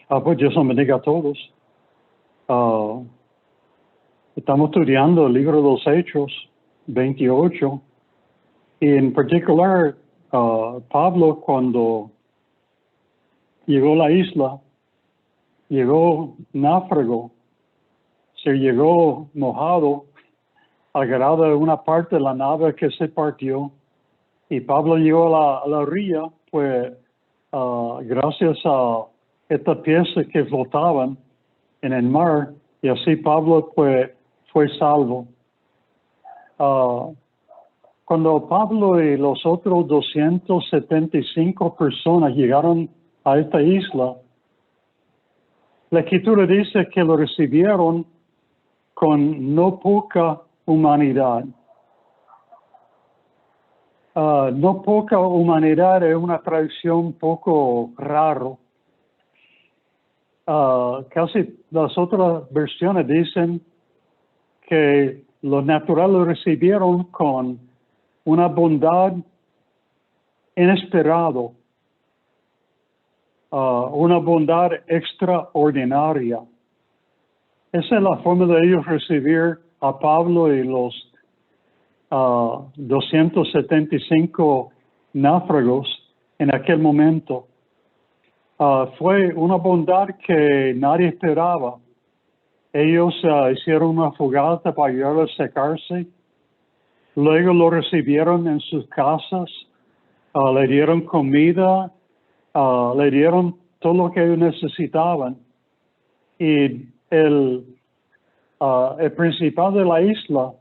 Pues Dios los bendiga a todos. Estamos estudiando el libro de los Hechos 28 y en particular Pablo cuando llegó a la isla, llegó náufrago, se llegó mojado al grado de una parte de la nave que se partió y Pablo llegó a la orilla, pues gracias a estas piezas que flotaban en el mar y así Pablo pues fue salvo. Cuando Pablo y los otros 275 personas llegaron a esta isla, la Escritura dice que lo recibieron con no poca humanidad. No poca humanidad es una traducción un poco raro. Casi las otras versiones dicen que los naturales lo recibieron con una bondad inesperada, una bondad extraordinaria. Esa es la forma de ellos recibir a Pablo y los 275 náufragos en aquel momento. Fue una bondad que nadie esperaba. Ellos hicieron una fogata para ayudarlo a secarse. Luego lo recibieron en sus casas. Le dieron comida. Le dieron todo lo que ellos necesitaban. Y el principal de la isla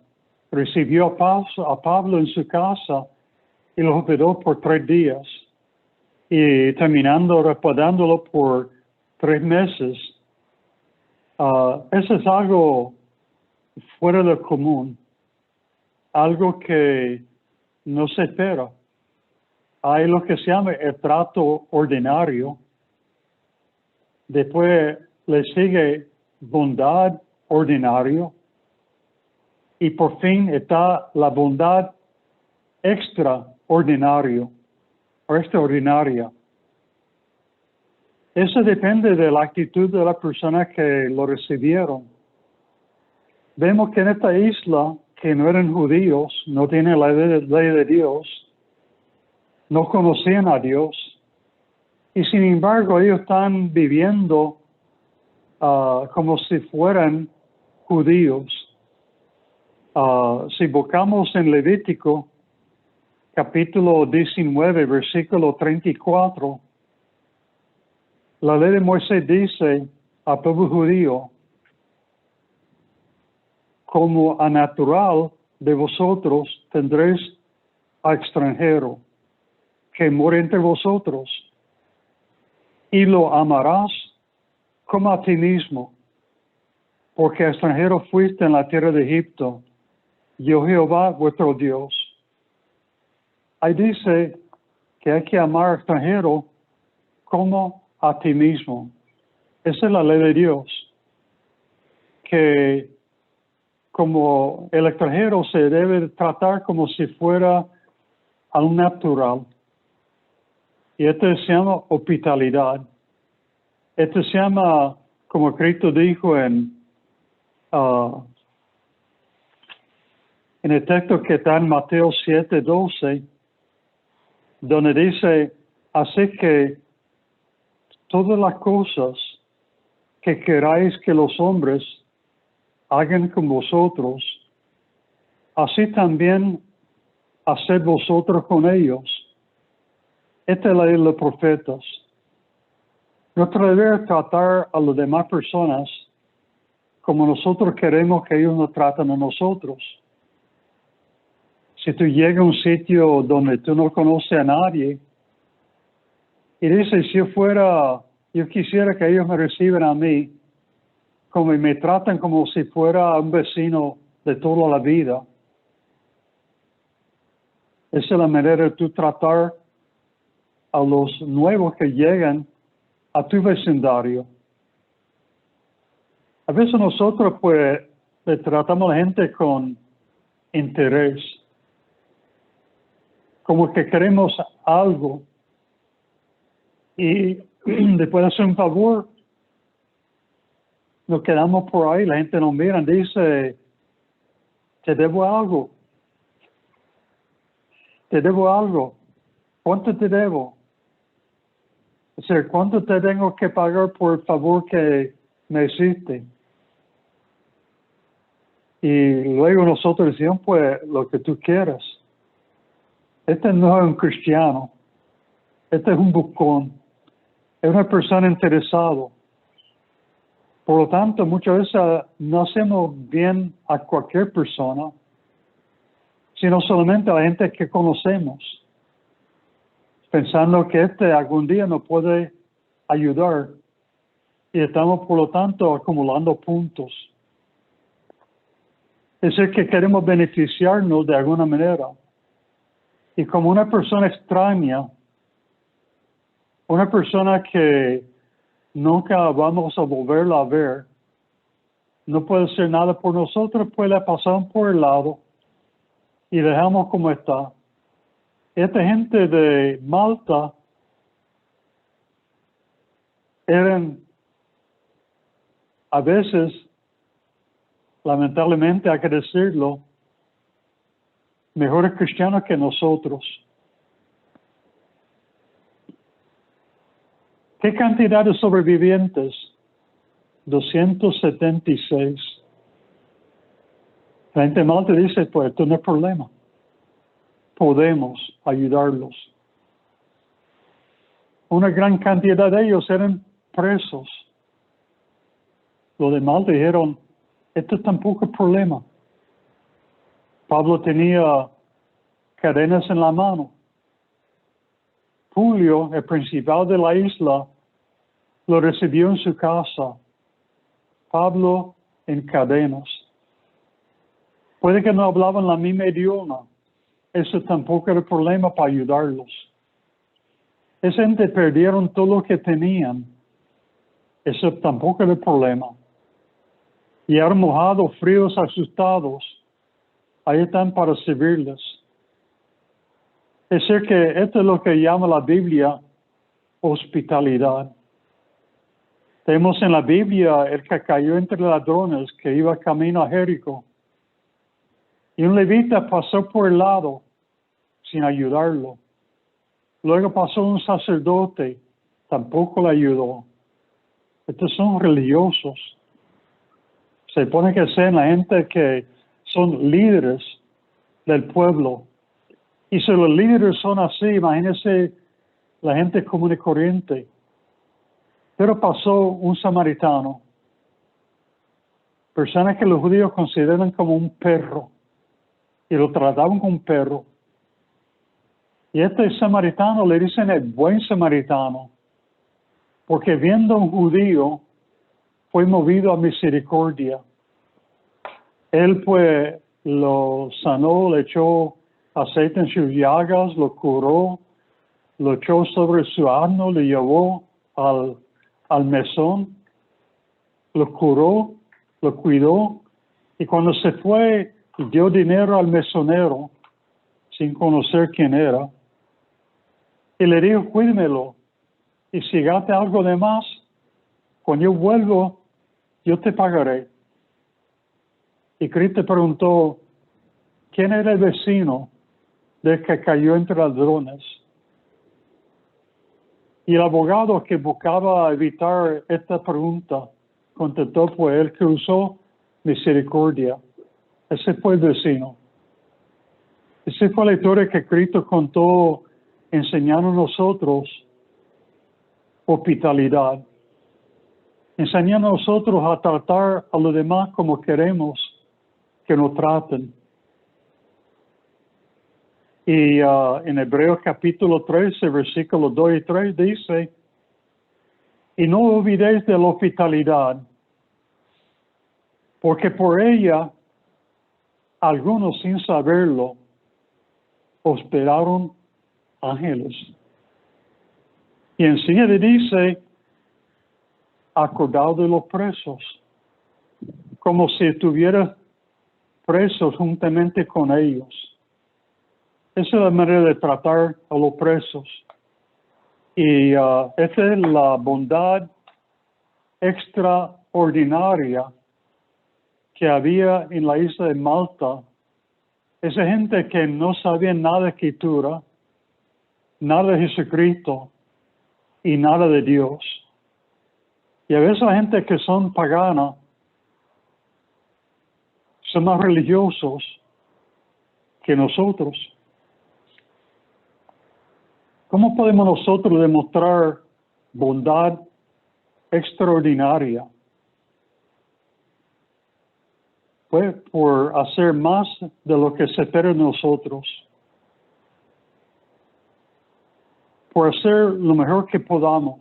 recibió a Pablo en su casa y lo hospedó por 3 días. Y terminando hospedándolo por 3 meses. Eso es algo fuera del común, algo que no se espera. Hay lo que se llama el trato ordinario. Después le sigue bondad ordinario. Y por fin está la bondad extraordinaria. Eso depende de la actitud de la persona que lo recibieron. Vemos que en esta isla, que no eran judíos, no tienen la ley de Dios, no conocían a Dios, y sin embargo ellos están viviendo como si fueran judíos. Si buscamos en Levítico, capítulo 19, versículo 34, la ley de Moisés dice al pueblo judío, como a natural de vosotros tendréis a extranjero que mora entre vosotros, y lo amarás como a ti mismo, porque extranjero fuiste en la tierra de Egipto, yo Jehová vuestro Dios. Ahí dice que hay que amar al extranjero como a ti mismo. Esa es la ley de Dios. Que como el extranjero se debe tratar como si fuera a un natural. Y esto se llama hospitalidad. Esto se llama, como Cristo dijo en el texto que está en Mateo 7:12, donde dice, así que todas las cosas que queráis que los hombres hagan con vosotros, así también haced vosotros con ellos. Esta es la ley de los profetas. Nuestro deber es tratar a las demás personas como nosotros queremos que ellos nos traten a nosotros. Si tú llegas a un sitio donde tú no conoces a nadie y dices, si yo quisiera que ellos me reciban a mí, como me tratan como si fuera un vecino de toda la vida. Esa es la manera de tú tratar a los nuevos que llegan a tu vecindario. A veces nosotros pues le tratamos a la gente con interés, como que queremos algo y después de hacer un favor nos quedamos por ahí, la gente nos mira y dice, te debo algo. Te debo algo. ¿Cuánto te debo? O sea, ¿cuánto te tengo que pagar por el favor que me hiciste? Y luego nosotros decimos, pues, lo que tú quieras. Este no es un cristiano. Este es un buscón. Es una persona interesada. Por lo tanto, muchas veces no hacemos bien a cualquier persona, sino solamente a la gente que conocemos, pensando que algún día nos puede ayudar y estamos, por lo tanto, acumulando puntos. Es decir, que queremos beneficiarnos de alguna manera. Y como una persona extraña, una persona que nunca vamos a volverla a ver, no puede hacer nada por nosotros, pues la pasamos por el lado y dejamos como está. Esta gente de Malta eran a veces, lamentablemente hay que decirlo, mejores cristianos que nosotros. ¿Qué cantidad de sobrevivientes? 276. La gente de Malta dice, pues esto no es problema. Podemos ayudarlos. Una gran cantidad de ellos eran presos. Los de Malta dijeron, esto tampoco es problema. Pablo tenía cadenas en la mano. Julio, el principal de la isla, lo recibió en su casa. Pablo en cadenas. Puede que no hablaban la misma idioma. Eso tampoco era problema para ayudarlos. Esa gente perdieron todo lo que tenían. Eso tampoco era problema. Y eran mojados, fríos, asustados. Ahí están para servirles. Es decir, que esto es lo que llama la Biblia hospitalidad. Tenemos en la Biblia el que cayó entre ladrones, que iba camino a Jericó. Y un levita pasó por el lado sin ayudarlo. Luego pasó un sacerdote, tampoco le ayudó. Estos son religiosos. Se pone que sean la gente que son líderes del pueblo. Y si los líderes son así, imagínense la gente común y corriente. Pero pasó un samaritano, persona que los judíos consideran como un perro, y lo trataban como un perro. Y este samaritano le dicen el buen samaritano, porque viendo a un judío, fue movido a misericordia. Él pues lo sanó, le echó aceite en sus llagas, lo curó, lo echó sobre su asno, le llevó al mesón, lo curó, lo cuidó, y cuando se fue, dio dinero al mesonero, sin conocer quién era, y le dijo, cuídemelo, y si gasta algo de más, cuando yo vuelvo, yo te pagaré. Y Cristo preguntó, ¿quién era el vecino del que cayó entre ladrones? Y el abogado que buscaba evitar esta pregunta contestó, pues el que usó misericordia. Ese fue el vecino. Esa fue la historia que Cristo contó enseñando a nosotros hospitalidad. Enseñando a nosotros a tratar a los demás como queremos que nos traten. Y en Hebreos capítulo 13, versículos 2 y 3 dice, y no olvidéis de la hospitalidad, porque por ella algunos sin saberlo hospedaron ángeles. Y enseguida dice, acordado de los presos, como si estuviera presos juntamente con ellos. Esa es la manera de tratar a los presos. Y esa es la bondad extra ordinaria que había en la isla de Malta, esa gente que no sabía nada de escritura, nada de Jesucristo y nada de Dios. Y a veces la gente que son paganas son más religiosos que nosotros. ¿Cómo podemos nosotros demostrar bondad extraordinaria? Pues por hacer más de lo que se espera de nosotros, por hacer lo mejor que podamos,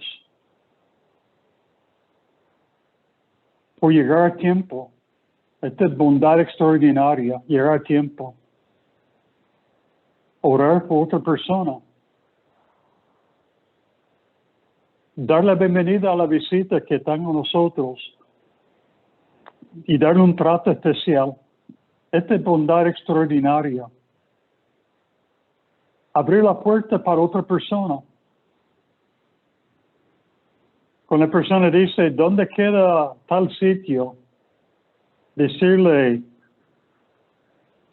por llegar a tiempo. Esta es bondad extraordinaria, llegar a tiempo. Orar por otra persona. Dar la bienvenida a la visita que están con nosotros y darle un trato especial. Esta es bondad extraordinaria. Abrir la puerta para otra persona. Cuando la persona dice, ¿dónde queda tal sitio? Decirle,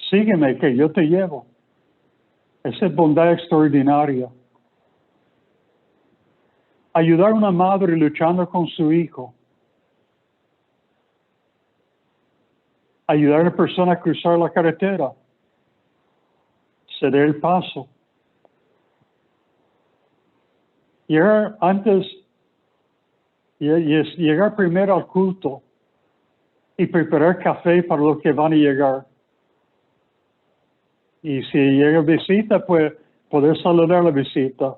sígueme que yo te llevo. Esa es bondad extraordinaria. Ayudar a una madre luchando con su hijo. Ayudar a una persona a cruzar la carretera. Ceder el paso. Llegar primero al culto y preparar café para los que van a llegar. Y si llega visita, pues poder saludar a la visita.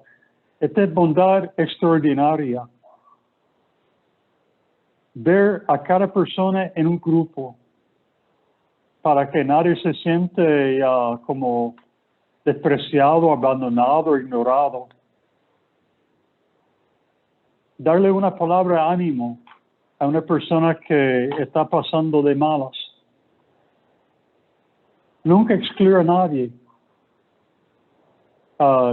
Esta es bondad extraordinaria. Ver a cada persona en un grupo para que nadie se siente como despreciado, abandonado, ignorado. Darle una palabra de ánimo a una persona que está pasando de malas. Nunca excluir a nadie.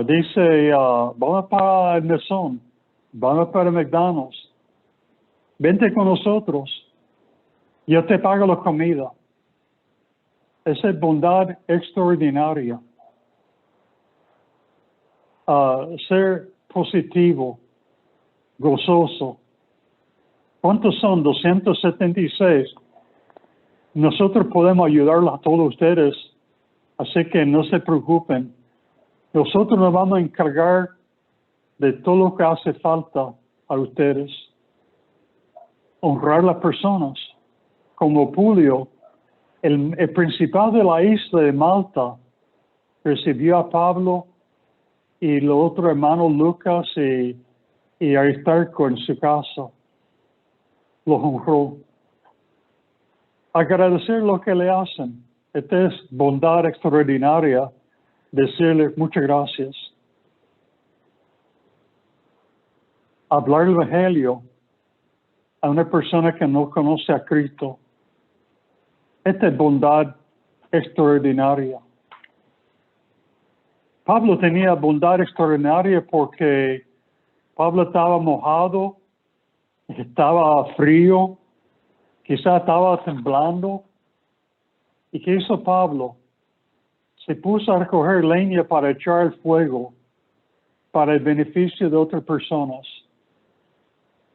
Dice, vamos para el mesón, vamos para McDonald's. Vente con nosotros, yo te pago la comida. Esa es bondad extraordinaria. Ser positivo, gozoso. ¿Cuántos son? 276. Nosotros podemos ayudarlos a todos ustedes, así que no se preocupen. Nosotros nos vamos a encargar de todo lo que hace falta a ustedes. Honrar a las personas. Como Publio, el principal de la isla de Malta, recibió a Pablo y los otros hermanos Lucas y Aristarco en su casa. Los honró. Agradecer lo que le hacen. Esta es bondad extraordinaria. Decirle muchas gracias. Hablar el Evangelio a una persona que no conoce a Cristo. Esta es bondad extraordinaria. Pablo tenía bondad extraordinaria porque Pablo estaba mojado, estaba frío, quizás estaba temblando. ¿Y qué hizo Pablo? Se puso a recoger leña para echar el fuego para el beneficio de otras personas.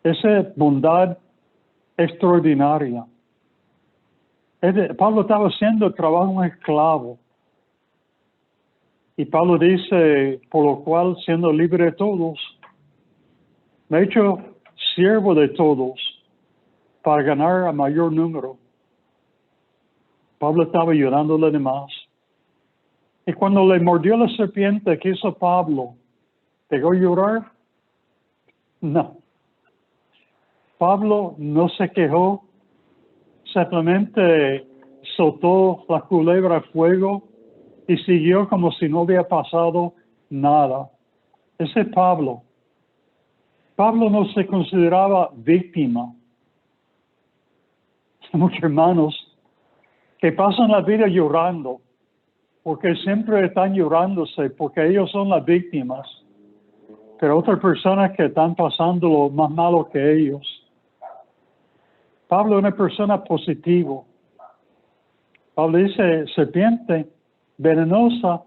Esa es bondad extraordinaria. Pablo estaba haciendo el trabajo de un esclavo. Y Pablo dice, por lo cual, siendo libre de todos, me he hecho siervo de todos para ganar a mayor número. Pablo estaba ayudando a los demás. Y cuando le mordió la serpiente, ¿qué hizo Pablo? ¿Llegó a llorar? No. Pablo no se quejó, simplemente soltó la culebra al fuego y siguió como si no había pasado nada. Ese es Pablo. Pablo no se consideraba víctima. Hay muchos hermanos que pasan la vida llorando, porque siempre están llorándose, porque ellos son las víctimas. Pero otras personas que están pasando lo más malo que ellos. Pablo es una persona positiva. Pablo dice, serpiente venenosa,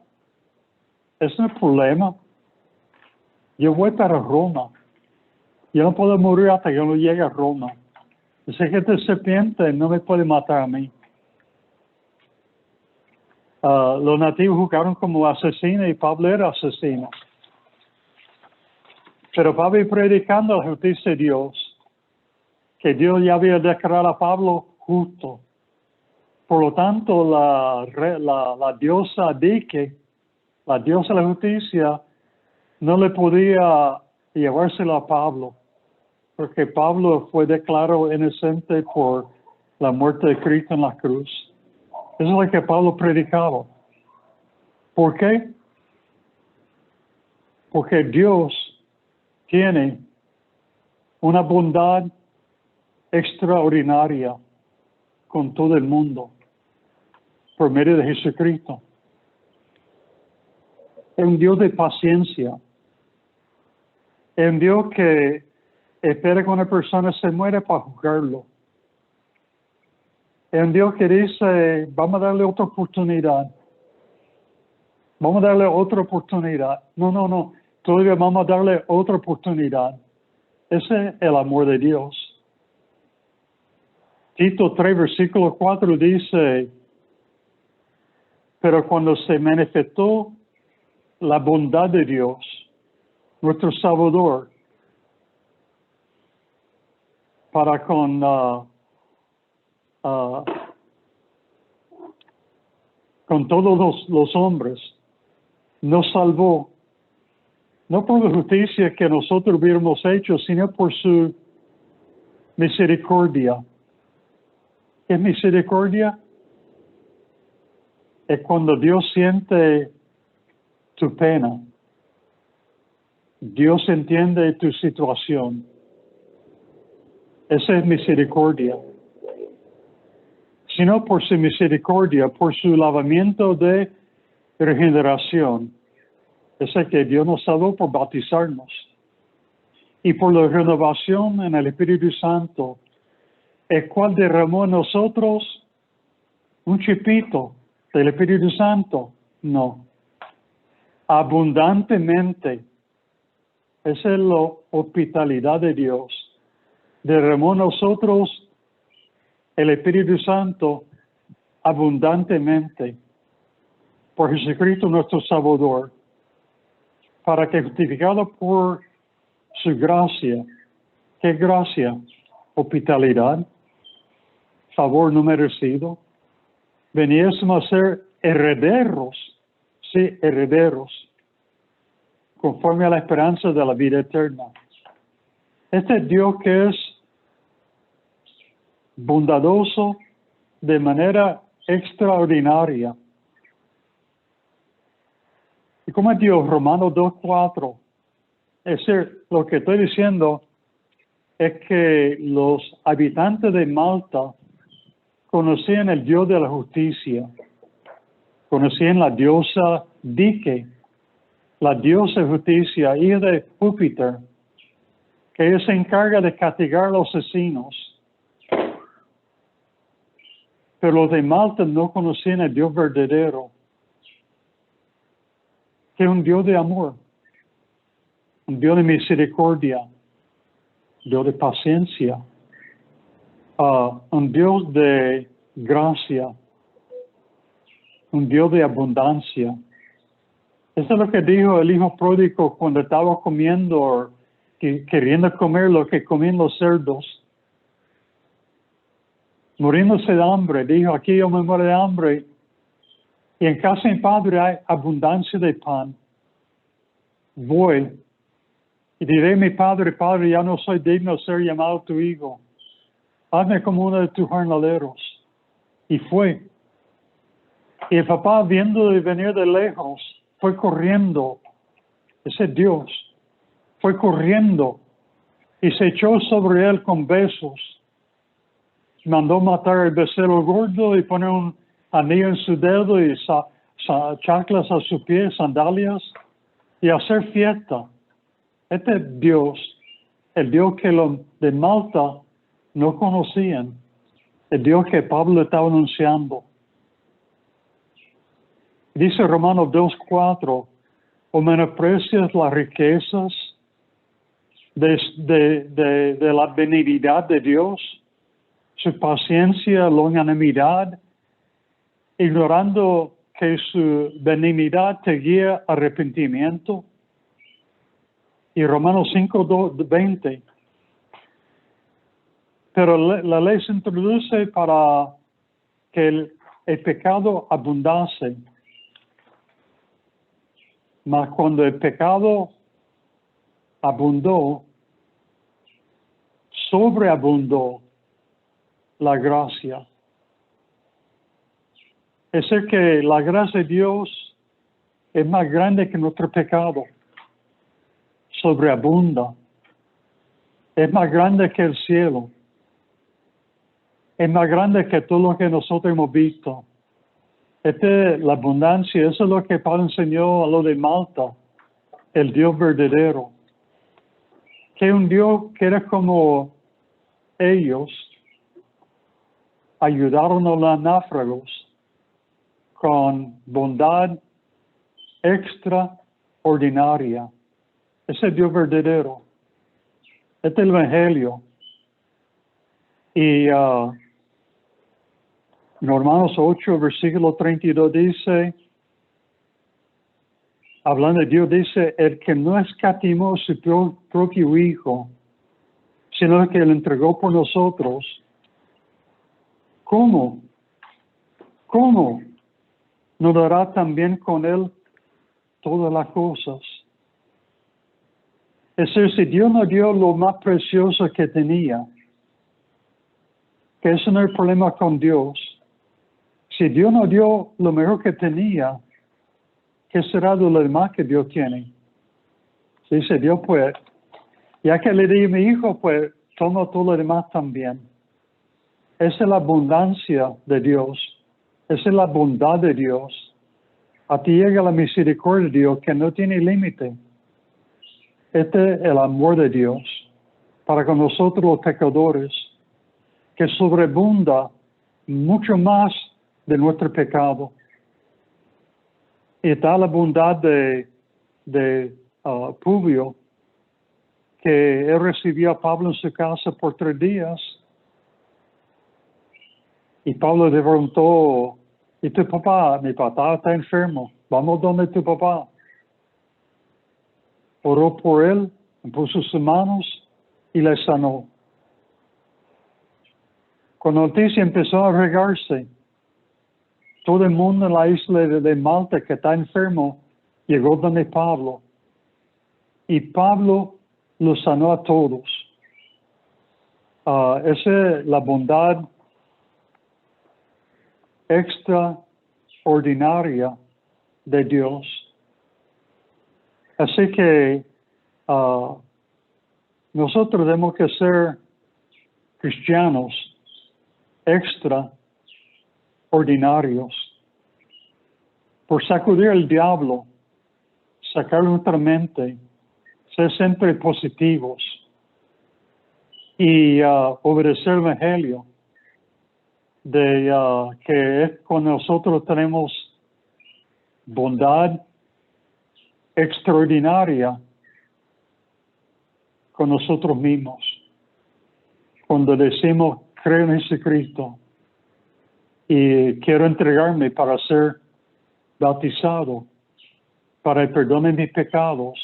es un problema. Yo voy para Roma. Yo no puedo morir hasta que yo no llegue a Roma. Esa gente serpiente no me puede matar a mí. Los nativos jugaron como asesinos y Pablo era asesino. Pero Pablo iba predicando la justicia de Dios, que Dios ya había declarado a Pablo justo. Por lo tanto, la diosa Dike, la diosa de la justicia, no le podía llevárselo a Pablo, porque Pablo fue declarado inocente por la muerte de Cristo en la cruz. Eso es lo que Pablo predicaba. ¿Por qué? Porque Dios tiene una bondad extraordinaria con todo el mundo por medio de Jesucristo. Es un Dios de paciencia. Es un Dios que espera que una persona se muera para juzgarlo. Es un Dios que dice, vamos a darle otra oportunidad. Vamos a darle otra oportunidad. No. Todavía vamos a darle otra oportunidad. Ese es el amor de Dios. Tito 3, versículo 4 dice, pero cuando se manifestó la bondad de Dios, nuestro Salvador, para con todos los hombres, nos salvó, no por la justicia que nosotros hubiéramos hecho, sino por su misericordia. ¿Qué es misericordia? Es cuando Dios siente tu pena. Dios entiende tu situación. Esa es misericordia. Sino por su misericordia, por su lavamiento de regeneración. Ese que Dios nos salvó por bautizarnos. Y por la renovación en el Espíritu Santo, el cual derramó en nosotros un chipito del Espíritu Santo. No. Abundantemente. Esa es la hospitalidad de Dios. Derramó en nosotros el Espíritu Santo abundantemente por Jesucristo nuestro Salvador, para que justificado por su gracia, ¿qué gracia? Hospitalidad, favor no merecido, veniésemos a ser herederos, sí, herederos, conforme a la esperanza de la vida eterna. Este Dios que es bondadoso de manera extraordinaria. ¿Y cómo es Dios? Romanos 2:4. Es decir, lo que estoy diciendo es que los habitantes de Malta conocían el Dios de la justicia. Conocían la diosa Dike, la diosa de justicia, hija de Júpiter, que ella se encarga de castigar a los asesinos. Pero los de Malta no conocían el Dios verdadero, que es un Dios de amor, un Dios de misericordia, un Dios de paciencia, un Dios de gracia, un Dios de abundancia. Eso es lo que dijo el hijo pródigo cuando estaba comiendo, queriendo comer lo que comían los cerdos. Muriéndose de hambre, dijo, aquí yo me muero de hambre. Y en casa de mi padre hay abundancia de pan. Voy y diré a mi padre, Padre, ya no soy digno de ser llamado tu hijo. Hazme como uno de tus jornaleros. Y fue. Y el papá, viendo de venir de lejos, fue corriendo. Ese Dios fue corriendo y se echó sobre él con besos. Mandó matar el becerro gordo y poner un anillo en su dedo y chanclas a sus pies, sandalias, y hacer fiesta. Este Dios, el Dios que de Malta no conocían el Dios que Pablo estaba anunciando. Dice Romanos 2:4, o menosprecias las riquezas de la benignidad de Dios, su paciencia, longanimidad, ignorando que su benignidad te guía a arrepentimiento. Y Romanos 5:20. Pero la ley se introduce para que el pecado abundase. Mas cuando el pecado abundó, sobreabundó la gracia. Es decir, que la gracia de Dios es más grande que nuestro pecado. Sobreabunda. Es más grande que el cielo. Es más grande que todo lo que nosotros hemos visto. La abundancia, eso es lo que Pablo enseñó a lo de Malta, el Dios verdadero. Que un Dios que era como ellos, ayudaron a los náufragos con bondad extraordinaria. Ese Dios verdadero. Este es el Evangelio. Y en Romanos 8, versículo 32 dice, hablando de Dios, dice, el que no escatimó su propio Hijo, sino que lo entregó por nosotros, ¿cómo no dará también con él todas las cosas? Es decir, si Dios nos dio lo más precioso que tenía, que eso no es el problema con Dios. Si Dios nos dio lo mejor que tenía, ¿qué será de lo demás que Dios tiene? Dice Dios, pues, ya que le di a mi hijo, pues, toma todo lo demás también. Esa es la abundancia de Dios. Esa es la bondad de Dios. A ti llega la misericordia de Dios que no tiene límite. Este es el amor de Dios para con nosotros los pecadores, que sobreabunda mucho más de nuestro pecado. Y tal la bondad de Publio, que él recibió a Pablo en su casa por 3 días. Y Pablo le preguntó, ¿y tu papá? Mi papá está enfermo. Vamos donde tu papá. Oró por él, puso sus manos y le sanó. Cuando la noticia empezó a regarse, todo el mundo en la isla de Malta que está enfermo llegó donde Pablo. Y Pablo los sanó a todos. Esa es la bondad extraordinaria de Dios. Así que nosotros tenemos que ser cristianos extraordinarios por sacudir al diablo, sacar nuestra mente, ser siempre positivos y obedecer el Evangelio de que es cuando nosotros tenemos bondad extraordinaria con nosotros mismos. Cuando decimos, creo en Jesucristo y quiero entregarme para ser bautizado, para el perdón de mis pecados.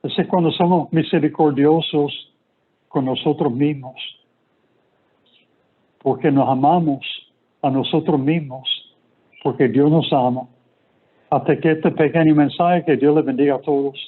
Ese es cuando somos misericordiosos con nosotros mismos, porque nos amamos a nosotros mismos, porque Dios nos ama. Hasta que este pequeño mensaje, que Dios les bendiga a todos.